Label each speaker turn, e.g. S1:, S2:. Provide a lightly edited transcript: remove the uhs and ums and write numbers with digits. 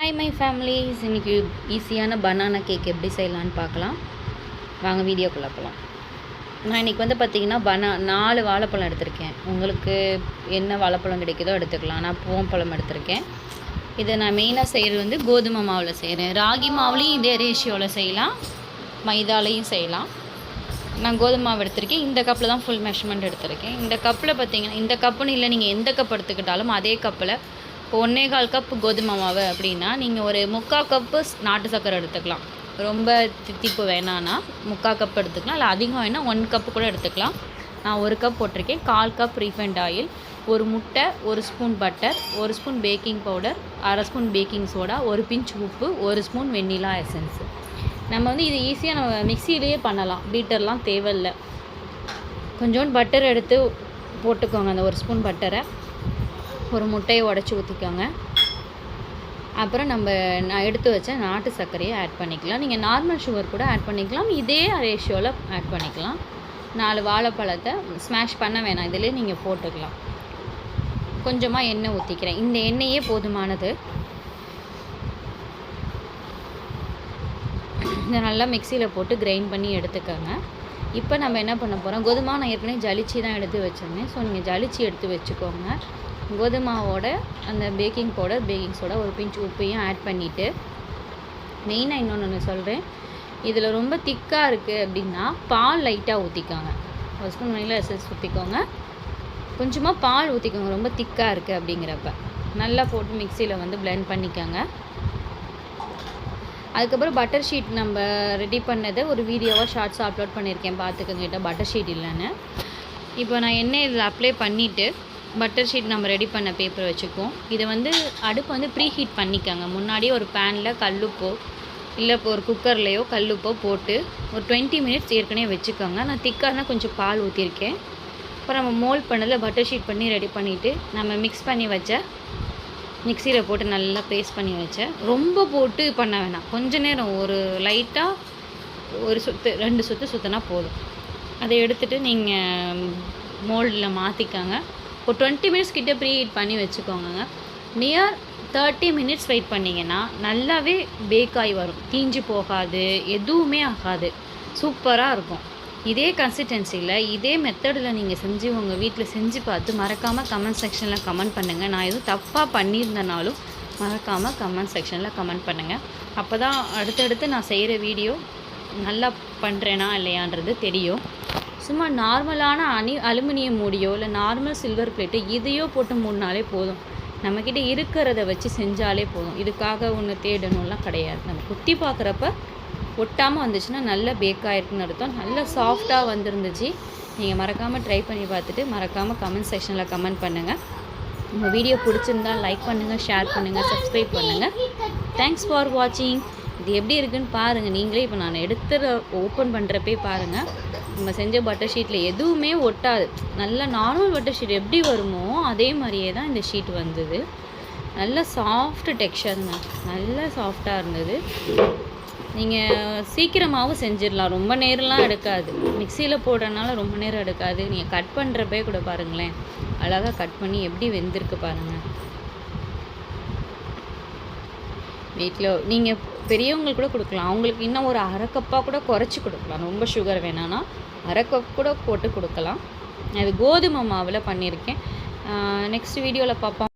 S1: Hi my families, இன்றைக்கி ஈஸியான banana cake எப்படி செய்யலான்னு பார்க்கலாம். வாங்க வீடியோக்குள்ளே போகலாம். நான் இன்றைக்கி பார்த்திங்கன்னா 4 வாழைப்பழம் எடுத்திருக்கேன். உங்களுக்கு என்ன வாழைப்பழம் கிடைக்குதோ எடுத்துக்கலாம். நான் பூவம்பழம் எடுத்திருக்கேன். இதை நான் மெயினாக செய்கிறது கோதுமை மாவில் செய்கிறேன். ராகி மாவுலேயும் இதே ரேஷியோவில் செய்யலாம், மைதாலையும் செய்யலாம். நான் கோதுமை மாவு எடுத்திருக்கேன். இந்த கப்பில் தான் ஃபுல் மெஷர்மெண்ட் எடுத்திருக்கேன். இந்த கப்பில் பார்த்திங்கன்னா, இந்த கப்புன்னு இல்லை, நீங்கள் எந்த கப் எடுத்துக்கிட்டாலும் அதே கப்பில் 1/4 கப் கோதுமை மாவு அப்படின்னா நீங்கள் ஒரு 3/4 கப்பு நாட்டு சர்க்கரை எடுத்துக்கலாம். ரொம்ப தித்திப்பு வேணான்னா 3/4 கப் எடுத்துக்கலாம், இல்லை அதிகம் வேணால் 1 கப்பு கூட எடுத்துக்கலாம். நான் 1 கப் போட்டிருக்கேன். 1/4 கப் ரீஃபைண்ட் ஆயில், 1 முட்டை, 1 spoon butter, 1 spoon baking powder, 1/2 spoon baking soda, 1 pinch உப்பு, 1 ஸ்பூன் வெண்ணிலா எசன்ஸு. நம்ம இது ஈஸியாக நம்ம மிக்சியிலேயே பண்ணலாம், பீட்டர்லாம் தேவையில்லை. கொஞ்சோண்டு பட்டர் எடுத்து போட்டுக்கோங்க. அந்த 1 ஸ்பூன் பட்டரை, ஒரு முட்டையை உடச்சி ஊற்றிக்கோங்க. அப்புறம் நான் எடுத்து வச்ச நாட்டு சர்க்கரையை ஆட் பண்ணிக்கலாம். நீங்கள் நார்மல் சுகர் கூட ஆட் பண்ணிக்கலாம், இதே ரேஷியோவில் ஆட் பண்ணிக்கலாம். 4 வாழைப்பழத்தை ஸ்மாஷ் பண்ண வேணாம், இதிலே நீங்கள் போட்டுக்கலாம். கொஞ்சமாக எண்ணெய் ஊற்றிக்கிறேன். இந்த எண்ணெயே போதுமானது. இதை நல்லா மிக்சியில் போட்டு கிரைண்ட் பண்ணி எடுத்துக்கோங்க. இப்போ நம்ம என்ன பண்ண போகிறோம், கோதுமை நான் ஏற்கனவே ஜலிச்சு தான் எடுத்து வச்சுருந்தேன். ஸோ நீங்கள் ஜலிச்சு எடுத்து வச்சுக்கோங்க. கோதுமாவோட அந்த baking powder, baking soda, 1 pinch உப்பையும் ஆட் பண்ணிவிட்டு, மெயினாக இன்னொன்று சொல்கிறேன், இதில் ரொம்ப திக்காக இருக்குது அப்படின்னா பால் லைட்டாக ஊற்றிக்கோங்க. 1 ஸ்பூன் வெண்ணிலா எசன்ஸ் ஊற்றிக்கோங்க, கொஞ்சமாக பால் ஊற்றிக்கோங்க. ரொம்ப திக்காக இருக்குது அப்படிங்கிறப்ப நல்லா போட்டு மிக்சியில் பிளெண்ட் பண்ணிக்கோங்க. அதுக்கப்புறம் பட்டர் ஷீட் நம்ம ரெடி பண்ணதை ஒரு வீடியோவாக ஷார்ட்ஸாக அப்லோட் பண்ணியிருக்கேன், பார்த்துக்கோங்க. கிட்ட பட்டர் ஷீட் இல்லைன்னு. இப்போ நான் எண்ணெய் இதில் அப்ளை பண்ணிவிட்டு பட்டர் ஷீட் நம்ம ரெடி பண்ண பேப்பர் வச்சுக்குவோம். இதை அடுப்பு ப்ரீ ஹீட் பண்ணிக்கோங்க. முன்னாடியே ஒரு பேனில் கல்லுப்போ இல்லை இப்போ ஒரு குக்கர்லேயோ கல்லுப்போ போட்டு ஒரு 20 மினிட்ஸ் ஏற்கனவே வச்சுக்கோங்க. நான் திக்காக கொஞ்சம் பால் ஊற்றிருக்கேன். அப்புறம் நம்ம மோல்ட் பண்ணதில் பட்டர் ஷீட் பண்ணி ரெடி பண்ணிவிட்டு நம்ம மிக்ஸ் பண்ணி வச்ச மிக்சியில் போட்டு நல்லா பேஸ்ட் பண்ணி வச்சேன். ரொம்ப போட்டு பண்ண வேணாம், கொஞ்ச நேரம் ஒரு லைட்டாக ஒரு சுற்று 2 சுற்று சுற்றினா போதும். அதை எடுத்துகிட்டு நீங்கள் மோல்டில் மாற்றிக்காங்க. ஒரு 20 மினிட்ஸ் கிட்டே ப்ரீ ஹீட் பண்ணி வச்சுக்கோங்க. நியர் 30 மினிட்ஸ் வெயிட் பண்ணிங்கன்னா நல்லாவே பேக் ஆகி வரும். தீஞ்சு போகாது, எதுவுமே ஆகாது, சூப்பராக இருக்கும். இதே கன்சிஸ்டன்சியில் இதே மெத்தடில் நீங்கள் செஞ்சு உங்கள் வீட்டில் செஞ்சு பார்த்து மறக்காமல் கமெண்ட் செக்ஷனில் கமெண்ட் பண்ணுங்கள். நான் எதுவும் தப்பாக பண்ணியிருந்தனாலும் மறக்காமல் கமெண்ட் செக்ஷனில் கமெண்ட் பண்ணுங்கள். அப்போ தான் அடுத்தடுத்து நான் செய்கிற வீடியோ நல்லா பண்ணுறேனா இல்லையான்றது தெரியும். சும்மா நார்மலான அலுமினியம் மூடியோ இல்லை நார்மல் சில்வர் பிளேட்டு இதையோ போட்டு மூடினாலே போதும். நம்மக்கிட்ட இருக்கிறத வச்சு செஞ்சாலே போதும். இதுக்காக ஒன்று தேடணும்லாம் கிடையாது. நம்ம குத்தி பார்க்குறப்ப ஒட்டாமல் வந்துச்சுன்னா நல்லா பேக் ஆகிருக்குன்னு அர்த்தம். நல்லா சாஃப்டாக வந்துருந்துச்சு. நீங்கள் மறக்காமல் ட்ரை பண்ணி பார்த்துட்டு மறக்காமல் கமெண்ட் செக்ஷனில் கமெண்ட் பண்ணுங்கள். உங்கள் வீடியோ பிடிச்சிருந்தால் லைக் பண்ணுங்கள், ஷேர் பண்ணுங்கள், சப்ஸ்கிரைப் பண்ணுங்கள். தேங்க்ஸ் ஃபார் வாட்சிங். இது எப்படி இருக்குதுன்னு பாருங்கள் நீங்களே. இப்போ நான் ஓப்பன் பண்ணுறப்பே பாருங்கள், நம்ம செஞ்ச பட்டர் ஷீட்டில் எதுவுமே ஒட்டாது. நல்லா நார்மல் பட்டர் ஷீட் எப்படி வருமோ அதே மாதிரியே தான் இந்த ஷீட் வந்தது. நல்ல சாஃப்ட் டெக்ஸ்சருங்க, நல்லா சாஃப்டாக இருந்தது. நீங்கள் சீக்கிரமாகவும் செஞ்சிடலாம், ரொம்ப நேரம்லாம் எடுக்காது. மிக்சியில் போடுறதுனால ரொம்ப நேரம் எடுக்காது. நீங்கள் கட் பண்ணுறப்பே கூட பாருங்களேன், அழகாக கட் பண்ணி எப்படி வெந்திருக்கு பாருங்கள். வீட்டில் நீங்கள் பெரியவங்களுக்கு கூட கொடுக்கலாம். அவங்களுக்கு இன்னும் ஒரு 1/2 கப்பாக கூட குறைச்சி கொடுக்கலாம். ரொம்ப சுகர் வேணான்னா 1/2 கப் கூட போட்டு கொடுக்கலாம். அது கோதுமை மாவில் பண்ணியிருக்கேன். நெக்ஸ்ட் வீடியோவில் பார்ப்போம்.